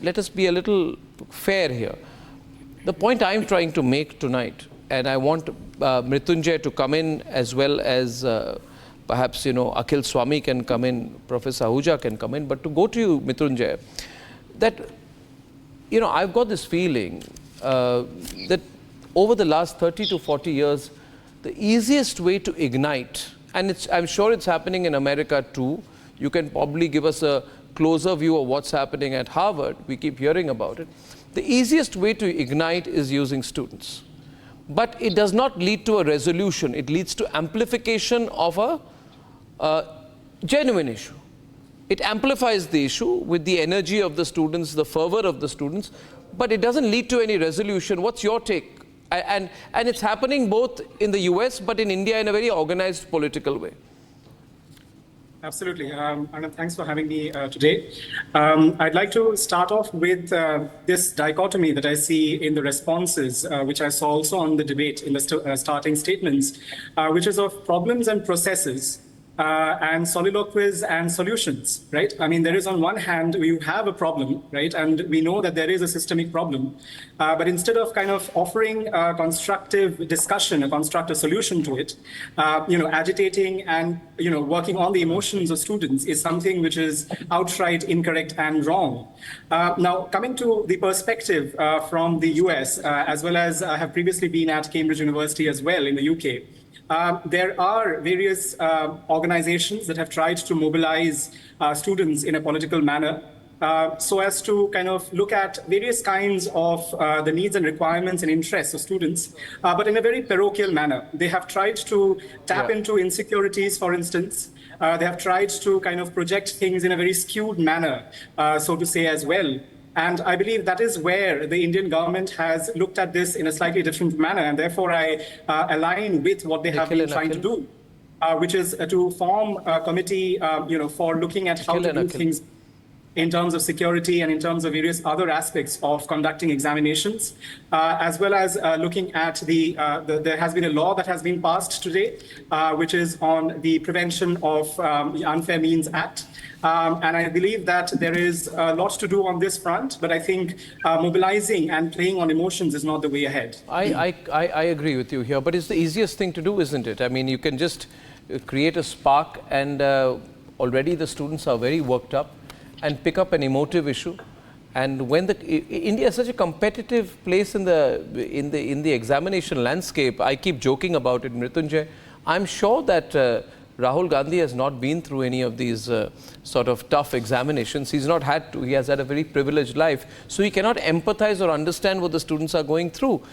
Let us be a little fair here. The point I'm trying to make tonight, and I want Mrityunjay to come in as well as perhaps, Akhil Swami can come in, Professor Ahuja can come in, but to go to you, Mrityunjay, that, I've got this feeling that over the last 30 to 40 years, the easiest way to ignite, and I'm sure it's happening in America too, you can probably give us a closer view of what's happening at Harvard. We keep hearing about it. The easiest way to ignite is using students. But it does not lead to a resolution. It leads to amplification of a genuine issue. It amplifies the issue with the energy of the students, the fervor of the students, but it doesn't lead to any resolution. What's your take? And it's happening both in the US, but in India in a very organized political way. Absolutely. Arnab, thanks for having me today. I'd like to start off with this dichotomy that I see in the responses, which I saw also on the debate in the starting statements, which is of problems and processes and soliloquies and solutions, right? I mean, there is on one hand, we have a problem, right? And we know that there is a systemic problem. But instead of kind of offering a constructive discussion, a constructive solution to it, agitating and, working on the emotions of students is something which is outright incorrect and wrong. Now, coming to the perspective from the US, as well as I have previously been at Cambridge University as well in the UK, there are various organizations that have tried to mobilize students in a political manner so as to kind of look at various kinds of the needs and requirements and interests of students, but in a very parochial manner. They have tried to tap into insecurities, for instance. They have tried to kind of project things in a very skewed manner, so to say, as well. And I believe that is where the Indian government has looked at this in a slightly different manner. And therefore, I align with what they have been trying to do, which is to form a committee, for looking at how to do things in terms of security and in terms of various other aspects of conducting examinations, as well as looking at there has been a law that has been passed today, which is on the Prevention of the Unfair Means Act. And I believe that there is a lot to do on this front, but I think mobilizing and playing on emotions is not the way ahead. I agree with you here, but it's the easiest thing to do, isn't it? I mean, you can just create a spark and already the students are very worked up and pick up an emotive issue. And when India is such a competitive place in the examination landscape, I keep joking about it, Mrityunjay. I'm sure that Rahul Gandhi has not been through any of these sort of tough examinations. He's not had to. He has had a very privileged life. So he cannot empathize or understand what the students are going through.